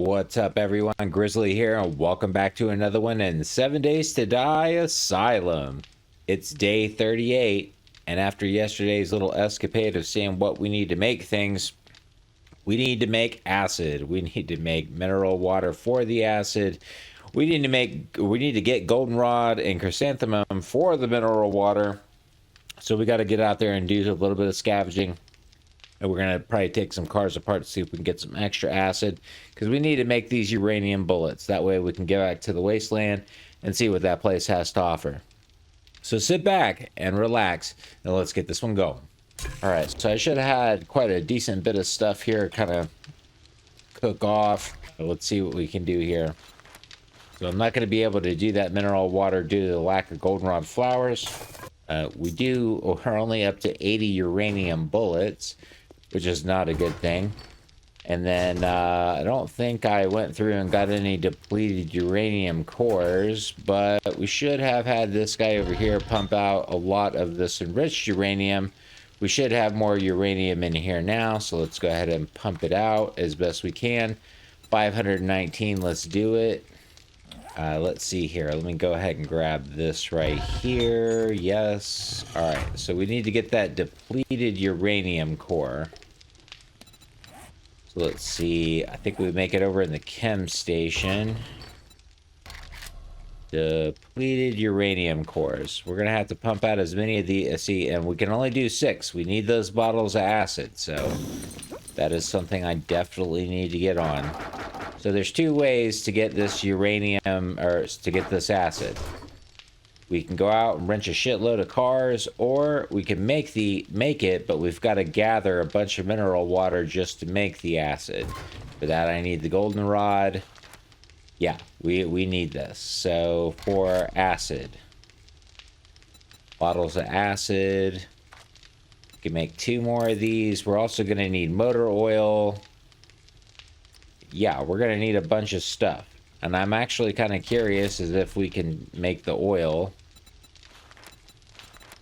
What's up, everyone? Grizzly here, and welcome back to another one in 7 Days to Die Asylum. It's day 38, and after yesterday's little escapade of seeing what we need to make things, we need to make acid. We need to make mineral water for the acid. We need to get goldenrod and chrysanthemum for the mineral water. So we got to get out there and do a little bit of scavenging. And we're going to probably take some cars apart to see if we can get some extra acid, because we need to make these uranium bullets. That way we can get back to the wasteland and see what that place has to offer. So sit back and relax, and let's get this one going. All right, so I should have had quite a decent bit of stuff here kind of cook off. Let's see what we can do here. So I'm not going to be able to do that mineral water due to the lack of goldenrod flowers. We're only up to 80 uranium bullets, which is not a good thing. And then I don't think I went through and got any depleted uranium cores, but we should have had this guy over here pump out a lot of this enriched uranium. We should have more uranium in here now, so let's go ahead and pump it out as best we can. 519, let's do it. Let's see here. Let me go ahead and grab this right here. Yes. All right, so we need to get that depleted uranium core. So let's see. I think we make it over in the chem station. Depleted uranium cores. We're going to have to pump out as many of the... see, and we can only do 6. We need those bottles of acid, so that is something I definitely need to get on. So there's 2 ways to get this uranium, or to get this acid. We can go out and wrench a shitload of cars, or we can make it, but we've got to gather a bunch of mineral water just to make the acid. For that, I need the goldenrod. Yeah, we need this. So for acid, bottles of acid. We can make 2 more of these. We're also going to need motor oil. Yeah, we're going to need a bunch of stuff. And I'm actually kind of curious as if we can make the oil.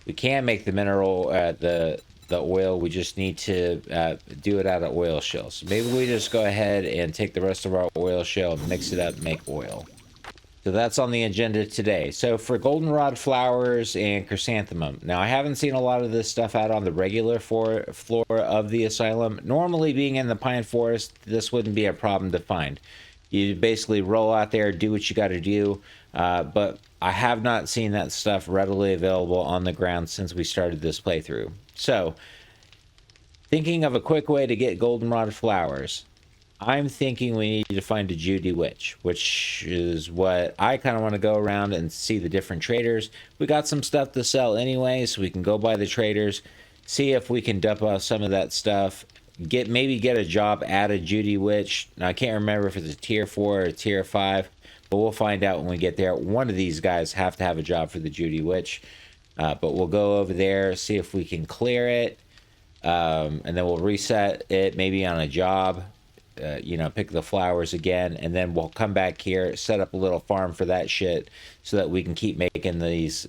We can make the mineral, the oil. We just need to do it out of oil shells. So maybe we just go ahead and take the rest of our oil shell, mix it up, and make oil. So that's on the agenda today. So for goldenrod flowers and chrysanthemum. Now, I haven't seen a lot of this stuff out on the regular floor of the asylum. Normally, being in the pine forest, this wouldn't be a problem to find. You basically roll out there, do what you got to do. But I have not seen that stuff readily available on the ground since we started this playthrough. So, thinking of a quick way to get goldenrod flowers. I'm thinking we need to find a Judie Witch, which is what I kind of want to go around and see the different traders. We got some stuff to sell anyway, so we can go by the traders, see if we can dump off some of that stuff, maybe get a job at a Judie Witch. Now, I can't remember if it's a tier 4 or a tier 5, but we'll find out when we get there. One of these guys have to have a job for the Judie Witch, but we'll go over there, see if we can clear it, and then we'll reset it maybe on a job. Pick the flowers again, and then we'll come back here, set up a little farm for that shit so that we can keep making these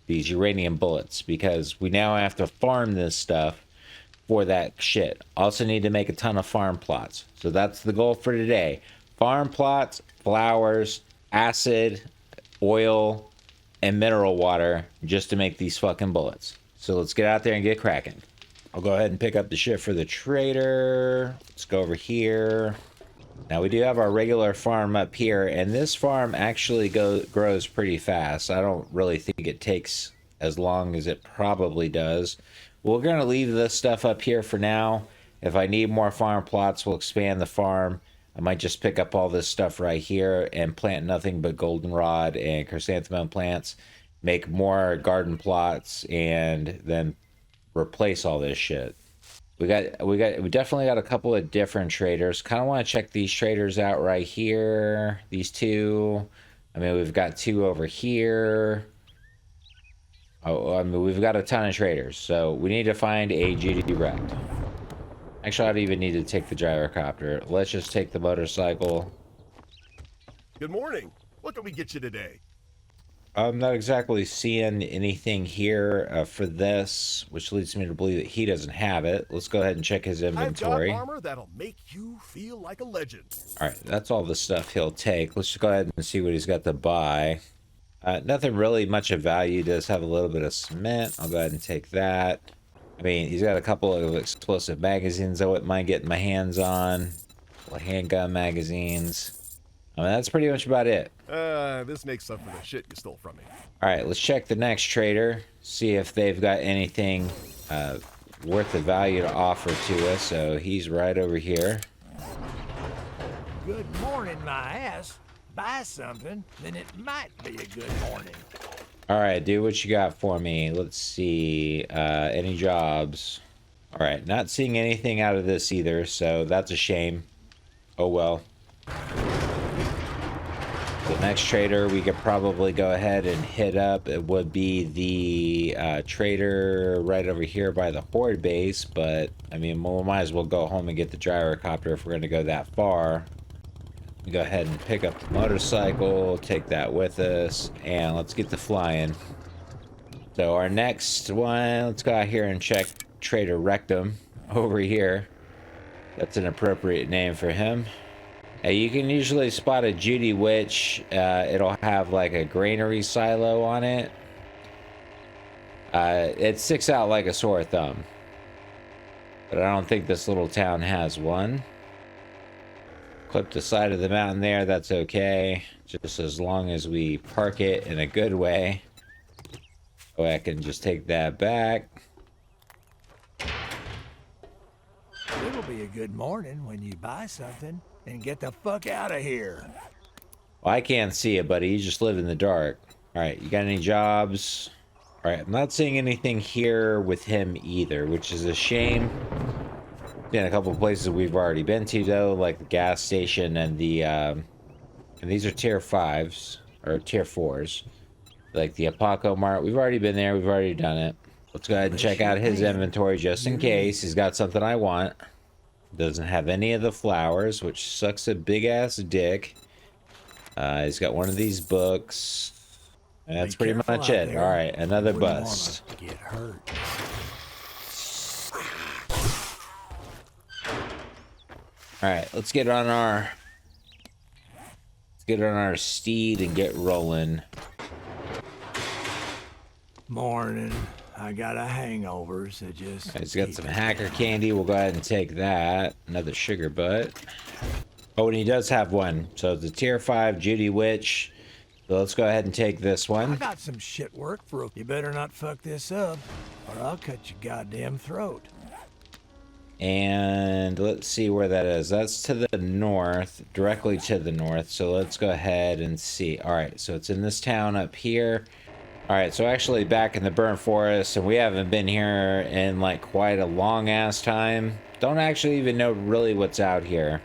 uranium bullets, because we now have to farm this stuff for that shit. Also need to make a ton of farm plots. So that's the goal for today. Farm plots, flowers, acid, oil, and mineral water just to make these fucking bullets. So let's get out there and get cracking. I'll go ahead and pick up the shit for the trader. Let's go over here. Now we do have our regular farm up here, and this farm actually grows pretty fast. I don't really think it takes as long as it probably does. We're going to leave this stuff up here for now. If I need more farm plots, we'll expand the farm. I might just pick up all this stuff right here and plant nothing but goldenrod and chrysanthemum plants, make more garden plots, and then replace all this shit. We definitely got a couple of different traders. Kind of want to check these traders out right here. These 2. I mean, we've got 2 over here. Oh, I mean, we've got a ton of traders. So we need to find a Judie Witch. Actually, I don't even need to take the gyrocopter. Let's just take the motorcycle. Good morning. What can we get you today? I'm not exactly seeing anything here for this, which leads me to believe that he doesn't have it. Let's go ahead and check his inventory. I've got armor that'll make you feel like a legend. All right, that's all the stuff he'll take. Let's just go ahead and see what he's got to buy. Nothing really much of value. Does have a little bit of cement. I'll go ahead and take that. I mean, he's got a couple of explosive magazines I wouldn't mind getting my hands on. Handgun magazines. I mean, that's pretty much about it. This makes up for the shit you stole from me. All right, let's check the next trader. See if they've got anything worth the value to offer to us. So he's right over here. Good morning, my ass. Buy something, then it might be a good morning. All right, dude, what you got for me? Let's see. Any jobs? All right, not seeing anything out of this either, so that's a shame. Oh well. The next trader we could probably go ahead and hit up, it would be the trader right over here by the horde base, but I mean, we might as well go home and get the gyrocopter if we're going to go that far. We go ahead and pick up the motorcycle, take that with us, and let's get to flying. So our next one, let's go out here and check Trader Rectum over here. That's an appropriate name for him. You can usually spot a Judie Witch. It'll have like a granary silo on it. It sticks out like a sore thumb. But I don't think this little town has one. Clip the side of the mountain there, that's okay. Just as long as we park it in a good way. Oh, I can just take that back. It'll be a good morning when you buy something and get the fuck out of here. Well, I can't see it, buddy. You just live in the dark. All right, you got any jobs? All right, I'm not seeing anything here with him either, which is a shame. Been a couple of places we've already been to, though, like the gas station and the, and these are tier 5s, or tier 4s. Like the Apoco Mart. We've already been there. We've already done it. Let's go ahead and check out his inventory just in case. He's got something I want. Doesn't have any of the flowers, which sucks a big-ass dick. He's got one of these books. And that's pretty much it. All right, another bust. Get hurt. All right, let's get on our steed and get rolling. Morning. I got a hangover, so just... He's got some hacker candy. We'll go ahead and take that. Another sugar butt. Oh, and he does have one. So it's a tier 5 Judie Witch. So let's go ahead and take this one. I got some shit work for... You better not fuck this up, or I'll cut your goddamn throat. And let's see where that is. That's to the north, directly to the north. So let's go ahead and see. All right, so it's in this town up here. All right, so actually back in the burnt forest, and we haven't been here in like quite a long ass time. Don't actually even know really what's out here.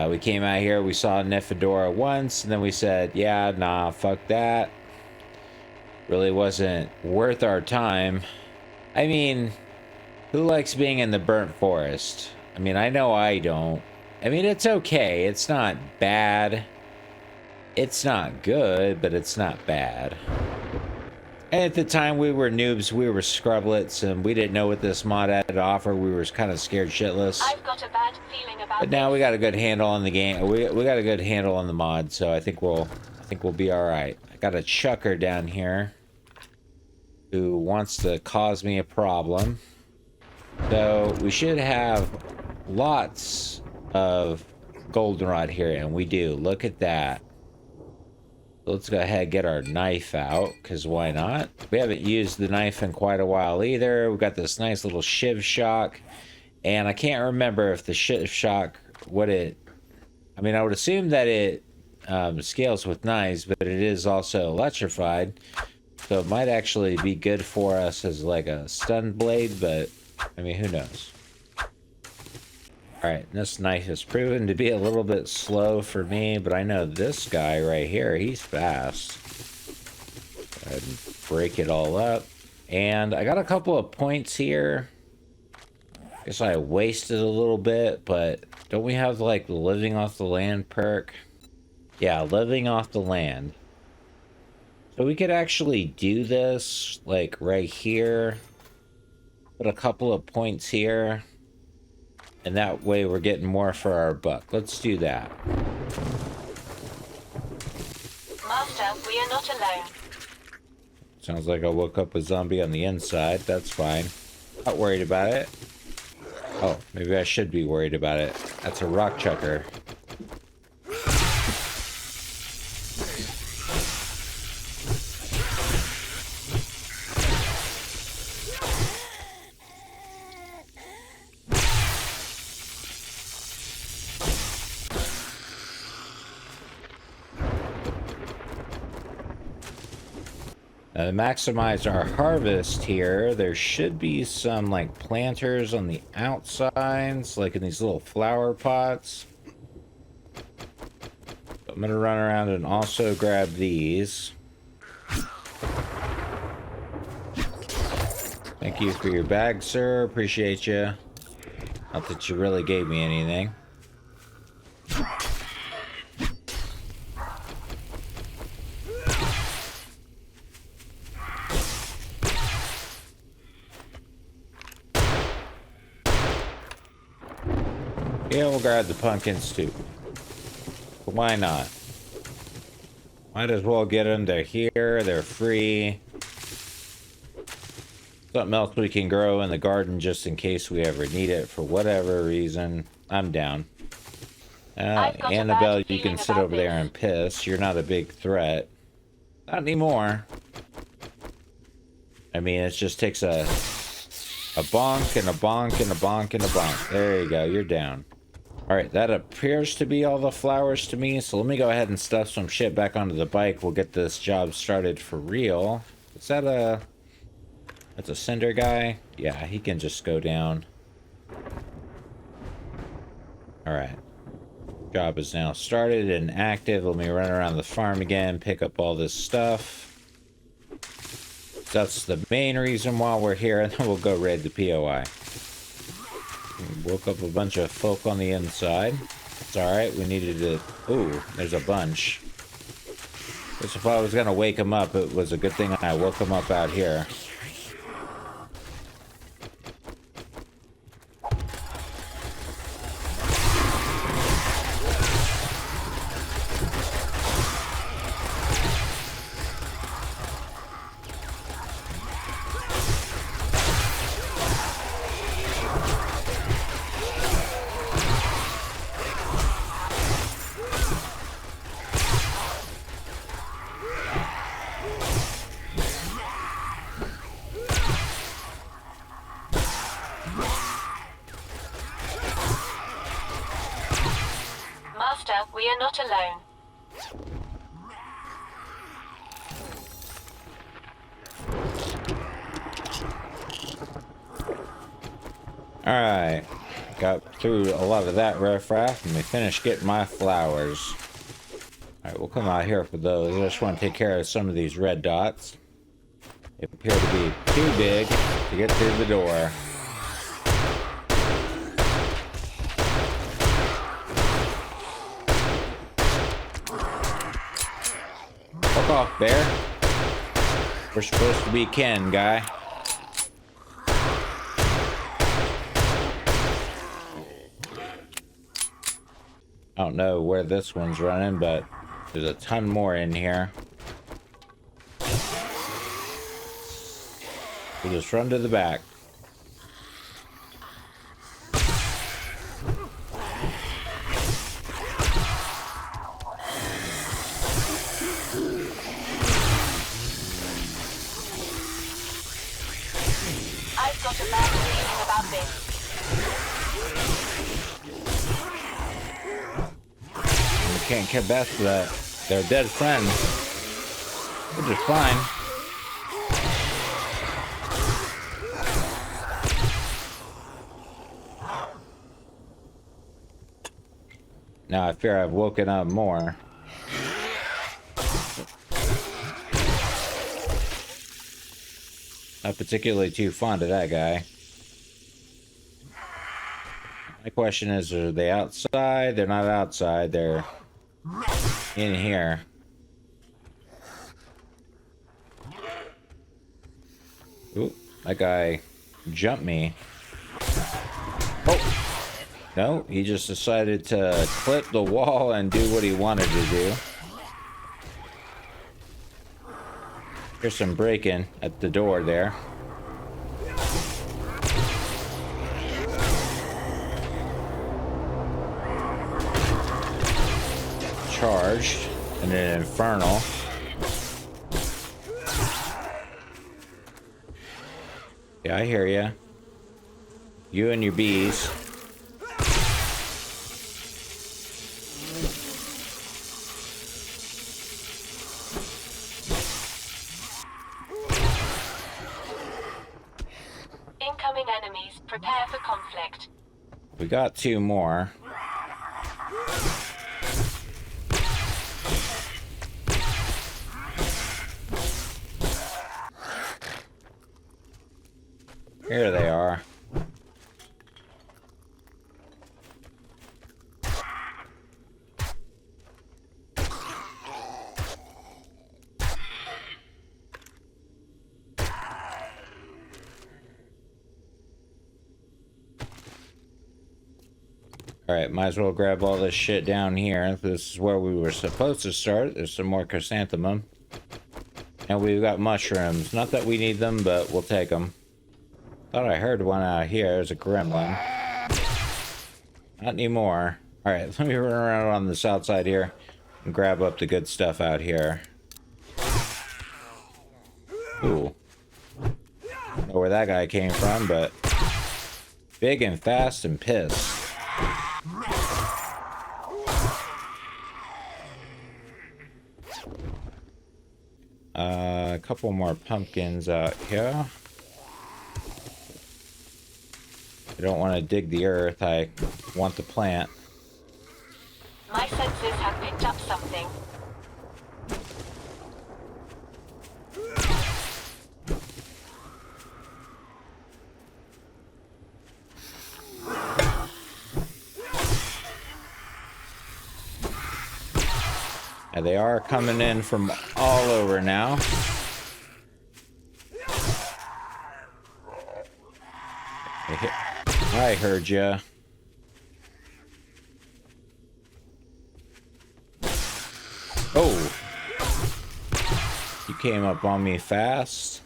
We came out here, we saw Nymphadora once, and then we said, yeah, nah, fuck that. Really wasn't worth our time. I mean, who likes being in the burnt forest? I mean, I know I don't. I mean, it's okay. It's not bad. It's not good, but it's not bad. And at the time, we were noobs, we were scrublets, and we didn't know what this mod had to offer. We were kind of scared shitless. I've got a bad feeling about But now we got a good handle on the game. We got a good handle on the mod, so I think we'll be all right. I got a chucker down here who wants to cause me a problem. So we should have lots of goldenrod here, and we do. Look at that. Let's go ahead and get our knife out, because why not? We haven't used the knife in quite a while either. We've got this nice little shiv shock, and I can't remember if the shiv shock, I mean, I would assume that it scales with knives, but it is also electrified, so it might actually be good for us as like a stun blade, but I mean, who knows? Alright, this knife has proven to be a little bit slow for me, but I know this guy right here, he's fast. Go ahead and break it all up. And I got a couple of points here. Guess I wasted a little bit, but don't we have like the living off the land perk? Yeah, living off the land. So we could actually do this, like, right here. Put a couple of points here. And that way we're getting more for our buck. Let's do that. Master, we are not alone. Sounds like I woke up a zombie on the inside. That's fine. Not worried about it. Oh, maybe I should be worried about it. That's a rock chucker. Now, to maximize our harvest here, there should be some, like, planters on the outsides, like in these little flower pots. I'm gonna run around and also grab these. Thank you for your bag, sir. Appreciate you. Not that you really gave me anything. Yeah, we'll grab the pumpkins too. But why not? Might as well get them. They're here. They're free. Something else we can grow in the garden just in case we ever need it for whatever reason. I'm down. Annabelle, you can sit over there and piss. You're not a big threat. Not anymore. I mean, it just takes a bonk and a bonk and a bonk and a bonk. There you go. You're down. Alright, that appears to be all the flowers to me, so let me go ahead and stuff some shit back onto the bike. We'll get this job started for real. Is that a... That's a cinder guy? Yeah, he can just go down. Alright. Job is now started and active. Let me run around the farm again, pick up all this stuff. That's the main reason why we're here, and then we'll go raid the POI. Woke up a bunch of folk on the inside. It's alright, we needed to... Ooh, there's a bunch. Guess if I was gonna wake them up, it was a good thing I woke them up out here. We are not alone. Alright. Got through a lot of that riffraff and we finished getting my flowers. Alright, we'll come out here for those. I just want to take care of some of these red dots. They appear to be too big to get through the door. Fuck off, bear. We're supposed to be kin, guy. I don't know where this one's running, but there's a ton more in here. We'll just run to the back. I've got a bad feeling about this. We can't care best that they're dead friends, which is fine. Now I fear I've woken up more. Not particularly too fond of that guy. My question is, are they outside? They're not outside, they're in here. Ooh, that guy jumped me. Oh! No, he just decided to clip the wall and do what he wanted to do. Here's some breaking at the door there. Charged and an infernal. Yeah, I hear ya. You and your bees. Incoming enemies. Prepare for conflict. We got 2 more. Here they are. Alright, might as well grab all this shit down here. This is where we were supposed to start. There's some more chrysanthemum. And we've got mushrooms. Not that we need them, but we'll take them. Thought I heard one out here. There's a gremlin. Not anymore. Alright, let me run around on the south side here and grab up the good stuff out here. Ooh. Don't know where that guy came from, but big and fast and pissed. A couple more pumpkins out here. I don't want to dig the earth, I want the plant. My senses have picked up something. And they are coming in from all over now. I heard ya. Oh! You came up on me fast.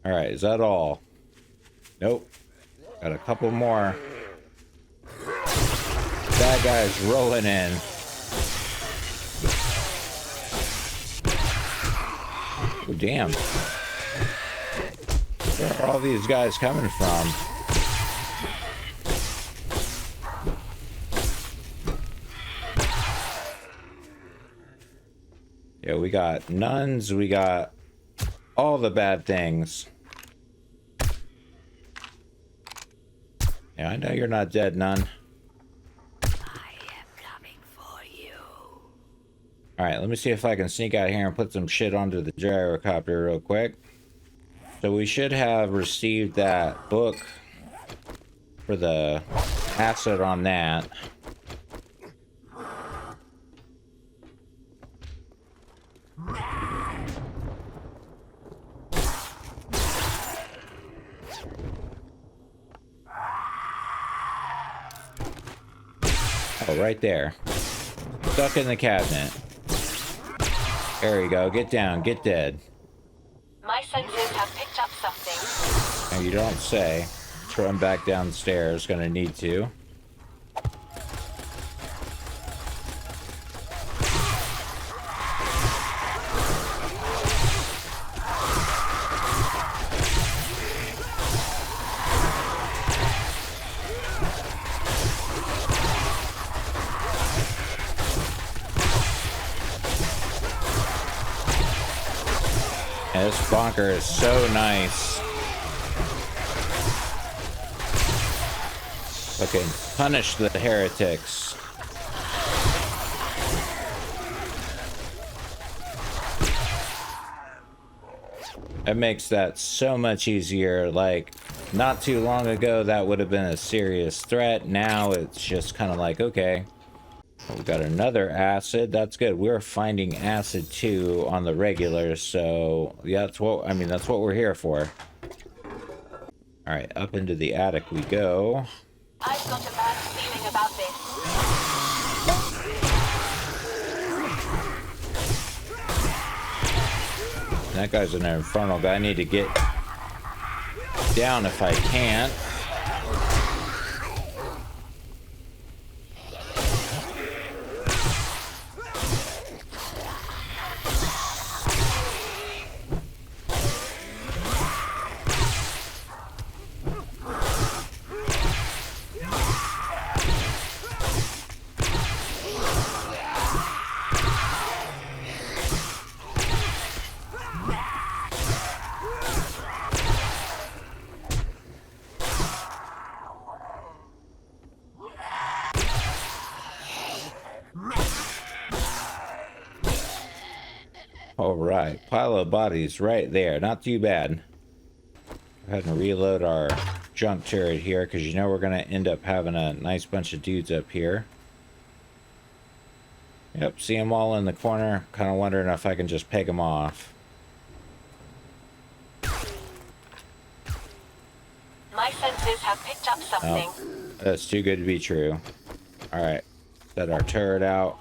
Alright, is that all? Nope. Got a couple more. That guy's rolling in. Oh, damn. Where are all these guys coming from? Yeah, we got nuns, we got all the bad things. Yeah, I know you're not dead, nun. I am coming for you. Alright, let me see if I can sneak out here and put some shit onto the gyrocopter real quick. So we should have received that book for the acid on that. Oh, right there. Stuck in the cabinet. There you go. Get down. Get dead. My senses have picked up something. Now you don't say. Let's run back downstairs. Gonna need to. This bunker is so nice. Okay, punish the heretics. That makes that so much easier. Like, not too long ago, that would have been a serious threat. Now it's just kind of like, okay, we got another acid. That's good. We're finding acid too on the regular, so yeah, that's what I mean. That's what we're here for. All right, up into the attic we go. I've got a bad feeling about this. That guy's an infernal guy. I need to get down if I can. All right, pile of bodies right there. Not too bad. Go ahead and reload our junk turret here, because you know we're going to end up having a nice bunch of dudes up here. Yep, see them all in the corner. Kind of wondering if I can just peg them off. My senses have picked up something. Oh, that's too good to be true. All right, set our turret out.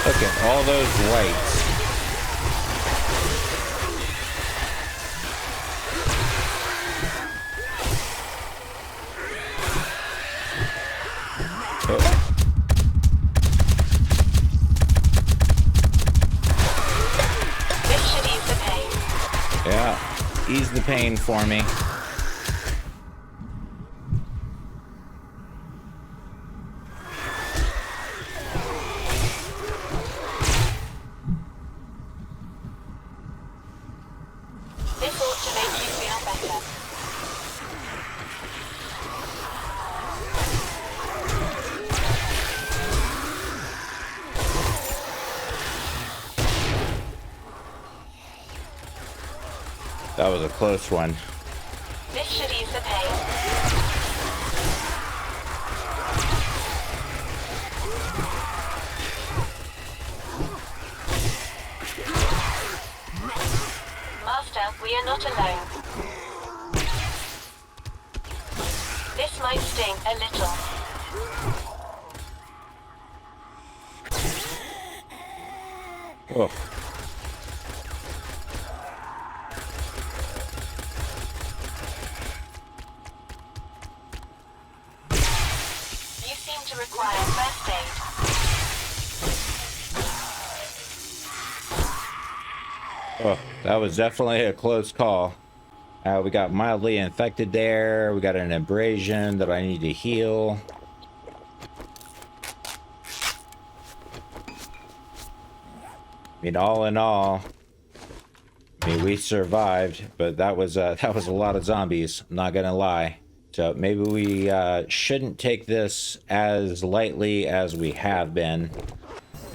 Look at all those whites. This should ease the pain. Yeah, ease the pain for me. This ought to make you feel better. That was a close one. This should ease the pain. Master, we are not alone. This might sting a little. Oh. You seem to require first aid. Oh, that was definitely a close call. We got mildly infected there. We got an abrasion that I need to heal. I mean, all in all, I mean, we survived, but that was a lot of zombies. I'm not gonna lie. So maybe we shouldn't take this as lightly as we have been.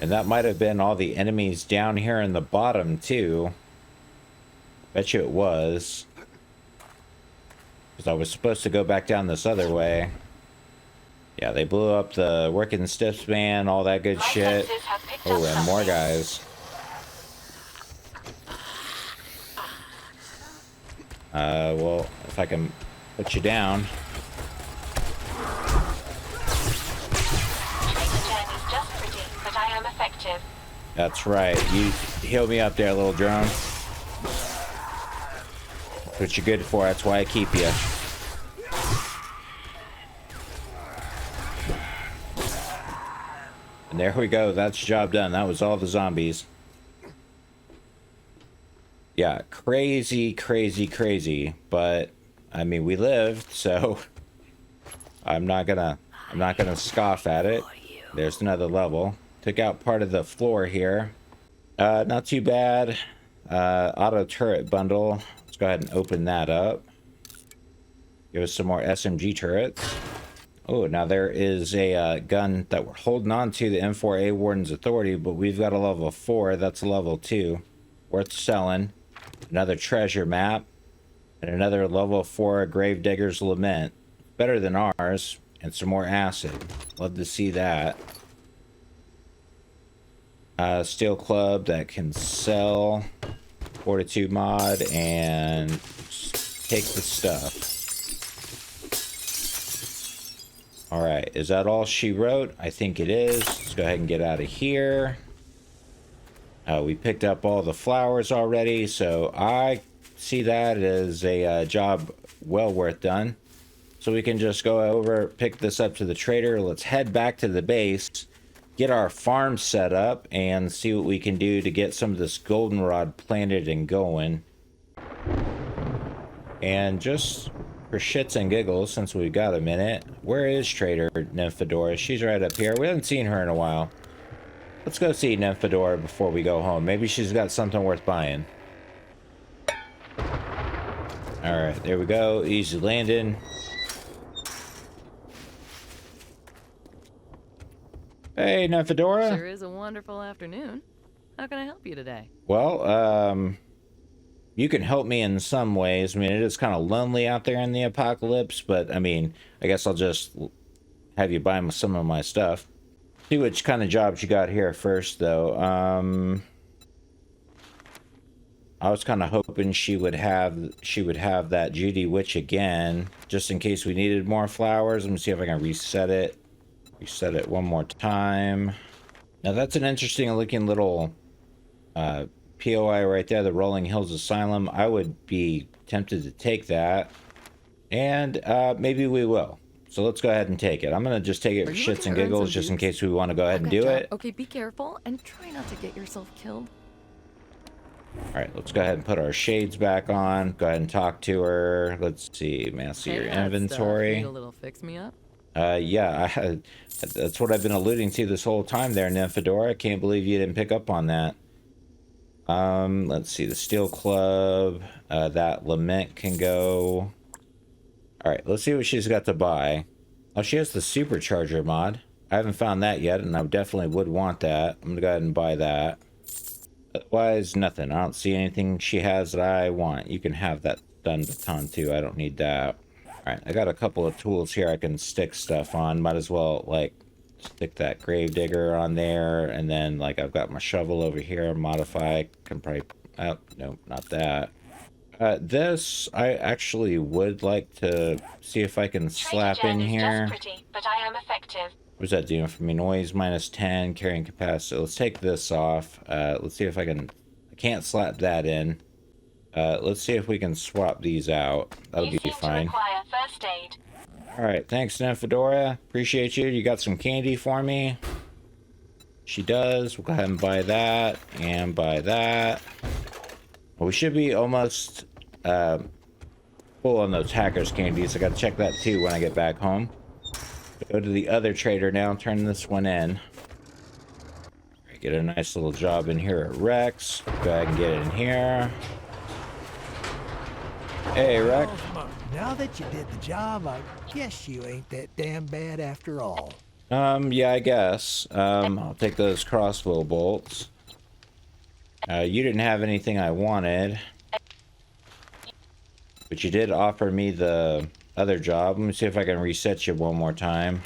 And that might have been all the enemies down here in the bottom, too. Bet you it was. Because I was supposed to go back down this other way. Yeah, they blew up the working stiff span, all that good shit. Oh, and more guys. Well, if I can put you down. Effective. That's right. You heal me up there, little drone. That's what you're good for. That's why I keep you. And there we go. That's job done. That was all the zombies. Yeah, crazy, crazy, crazy. But I mean, we lived, so I'm not gonna scoff at it. There's another level. Took out part of the floor here. Not too bad. auto turret bundle. Let's go ahead and open that up. Give us some more SMG turrets. Oh, now there is a gun that we're holding on to, the M4A Warden's Authority, but we've got a level 4. That's a level 2. Worth selling. Another treasure map. And another level 4 Gravedigger's Lament. Better than ours. And some more acid. Love to see that. Steel club that can sell. Fortitude mod. And take the stuff. Alright, is that all she wrote? I think it is. Let's go ahead and get out of here. We picked up all the flowers already, so I see that as a job well worth done. So we can just go over, pick this up to the trader. Let's head back to the base, get our farm set up, and see what we can do to get some of this goldenrod planted and going. And just for shits and giggles, since we've got a minute, where is Trader Nymphadora? She's right up here. We haven't seen her in a while. Let's go see Nymphadora before we go home. Maybe she's got something worth buying. Alright, there we go. Easy landing. Hey, Nymphadora. Sure is a wonderful afternoon. How can I help you today? Well, you can help me in some ways. I mean, it is kind of lonely out there in the apocalypse, but I mean, I guess I'll just have you buy some of my stuff. See which kind of jobs you got here first, though. I was kind of hoping she would have that Judie Witch again, just in case we needed more flowers. Let me see if I can reset it. Reset it one more time. Now that's an interesting looking little POI right there, the Rolling Hills Asylum. I would be tempted to take that, and maybe we will. So let's go ahead and take it. I'm gonna just take it for shits and giggles, just in case we want to go ahead and do it. Okay, be careful and try not to get yourself killed. All right, let's go ahead and put our shades back on. Go ahead and talk to her. Let's see, man. See your inventory. Need a little fix me up. Yeah, that's what I've been alluding to this whole time there, Nymphadora. I can't believe you didn't pick up on that. Let's see, the steel club, that lament can go. All right, let's see what she's got to buy. Oh, she has the supercharger mod. I haven't found that yet, and I definitely would want that. I'm gonna go ahead and buy that. Otherwise, nothing. I don't see anything she has that I want. You can have that stun baton too. I don't need that. Alright, I got a couple of tools here I can stick stuff on. Might as well, like, stick that gravedigger on there. And then, like, I've got my shovel over here. Modify. Can probably... Oh, no, not that. This, I actually would like to see if I can slap in here. Just pretty, but I am effective. What's that doing for me? Noise minus 10, carrying capacity. Let's take this off. Let's see if I can... I can't slap that in. Let's see if we can swap these out. That'll be fine. You require first aid. Alright, thanks, Nymphadora. Appreciate you. You got some candy for me? She does. We'll go ahead and buy that. And buy that. Well, we should be almost full on those hackers candies. I gotta check that too when I get back home. Go to the other trader now. Turn this one in. Get a nice little job in here at Rex. Go ahead and get it in here. Hey, Rex. Now that you did the job, I guess you ain't that damn bad after all. Yeah, I guess. I'll take those crossbow bolts. You didn't have anything I wanted. But you did offer me the other job. Let me see if I can reset you one more time.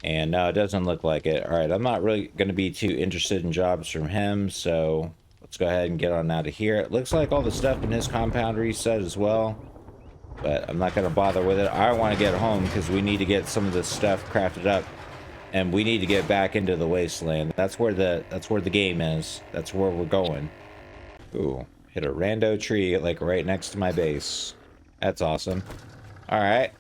And no, it doesn't look like it. Alright, I'm not really going to be too interested in jobs from him, so let's go ahead and get on out of here. It looks like all the stuff in his compound reset as well, but I'm not going to bother with it. I want to get home because we need to get some of this stuff crafted up, and we need to get back into the wasteland. That's where the game is. That's where we're going. Ooh, hit a rando tree like right next to my base. That's awesome. Alright.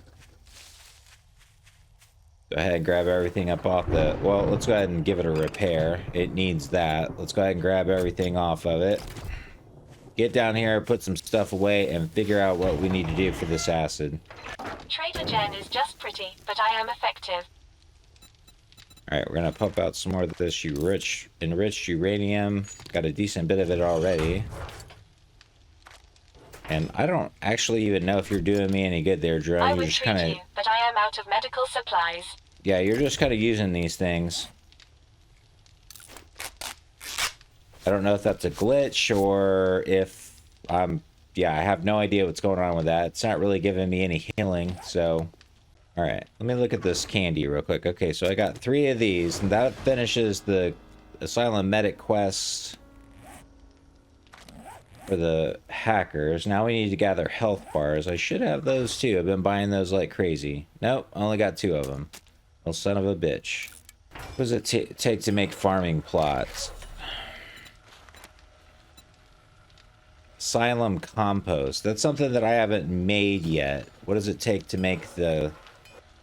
Go ahead and grab everything up off the... Well, let's go ahead and give it a repair. It needs that. Let's go ahead and grab everything off of it. Get down here, put some stuff away, and figure out what we need to do for this acid. Trader Jen is just pretty, but I am effective. Alright, we're gonna pump out some more of this enriched uranium. Got a decent bit of it already. And I don't actually even know if you're doing me any good there, I drone. You're would just treat kind you, of... but I am out of medical supplies. Yeah, you're just kind of using these things. I don't know if that's a glitch or if I'm... Yeah, I have no idea what's going on with that. It's not really giving me any healing, so... Alright, let me look at this candy real quick. Okay, so I got 3 of these, and that finishes the Asylum Medic quest for the hackers. Now we need to gather health bars. I should have those too. I've been buying those like crazy. Nope, I only got 2 of them. Well, son of a bitch. What does it take to make farming plots? Asylum compost. That's something that I haven't made yet. What does it take to make the...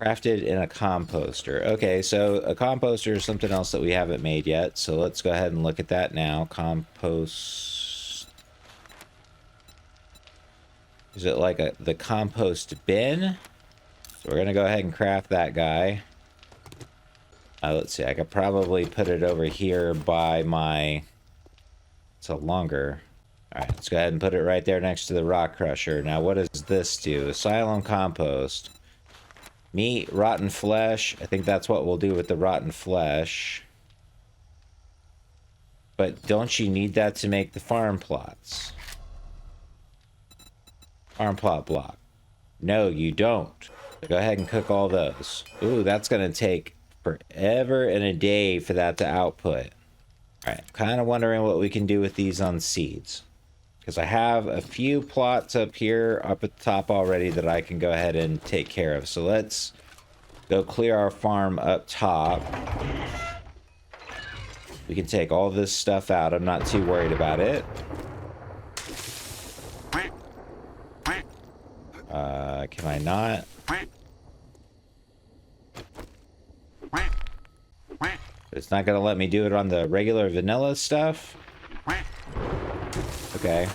Crafted in a composter. Okay, so a composter is something else that we haven't made yet. So let's go ahead and look at that now. Compost. Is it like the compost bin? So we're going to go ahead and craft that guy. Let's see. I could probably put it over here by my... It's a longer... Alright, let's go ahead and put it right there next to the rock crusher. Now, what does this do? Asylum compost. Meat, rotten flesh. I think that's what we'll do with the rotten flesh. But don't you need that to make the farm plots? Farm plot block. No, you don't. Go ahead and cook all those. Ooh, that's going to take forever and a day for that to output. Alright, kind of wondering what we can do with these on seeds. Because I have a few plots up here, up at the top already that I can go ahead and take care of. So let's go clear our farm up top. We can take all this stuff out. I'm not too worried about it. Can I not? It's not going to let me do it on the regular vanilla stuff? Okay.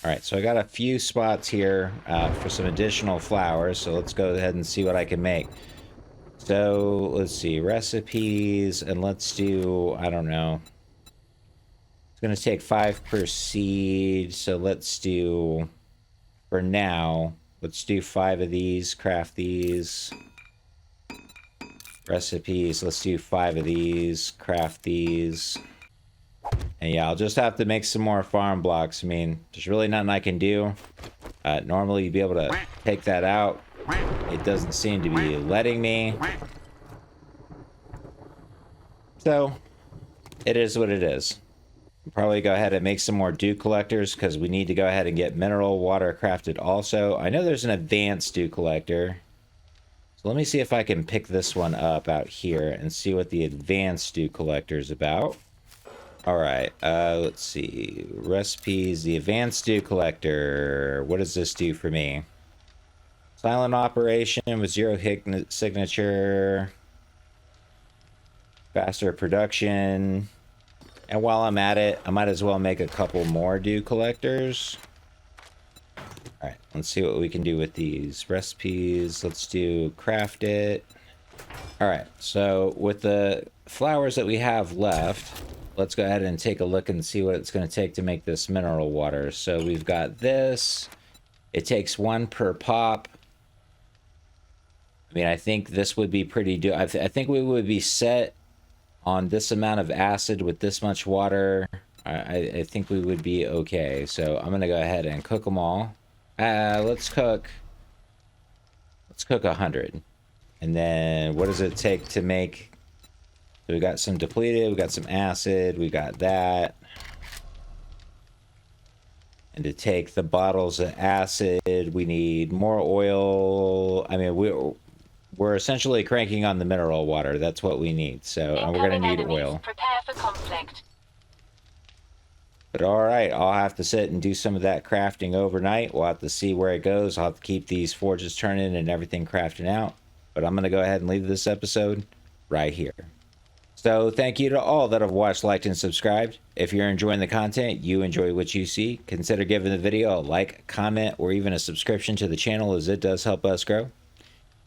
Alright, so I got a few spots here for some additional flowers, so let's go ahead and see what I can make. So, let's see, recipes, and let's do, I don't know. It's going to take 5 per seed, so let's do, for now, let's do 5 of these, craft these. Recipes, let's do 5 of these, craft these. And yeah, I'll just have to make some more farm blocks. I mean, there's really nothing I can do. Normally you'd be able to take that out. It doesn't seem to be letting me. So, it is what it is. We'll probably go ahead and make some more dew collectors because we need to go ahead and get mineral water crafted also. I know there's an advanced dew collector. So let me see if I can pick this one up out here and see what the advanced dew collector is about. Alright, let's see. Recipes, the advanced dew collector. What does this do for me? Silent operation with 0 hit signature. Faster production. And while I'm at it, I might as well make a couple more dew collectors. Alright, let's see what we can do with these recipes. Let's do craft it. Alright, so with the flowers that we have left, let's go ahead and take a look and see what it's going to take to make this mineral water. So we've got this. It takes 1 per pop. I mean, I think this would be pretty... I think we would be set on this amount of acid with this much water. I think we would be okay. So I'm going to go ahead and cook them all. Let's cook 100. And then what does it take to make... So we got some depleted, we got some acid, we got that. And to take the bottles of acid, we need more oil. I mean, we're essentially cranking on the mineral water. That's what we need. So and we're going to need oil. Prepare for conflict. But alright, I'll have to sit and do some of that crafting overnight. We'll have to see where it goes. I'll have to keep these forges turning and everything crafting out. But I'm going to go ahead and leave this episode right here. So thank you to all that have watched, liked, and subscribed. If you're enjoying the content, you enjoy what you see, consider giving the video a like, comment, or even a subscription to the channel, as it does help us grow.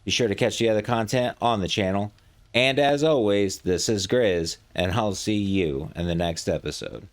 Be sure to catch the other content on the channel. And as always, this is Grizz, and I'll see you in the next episode.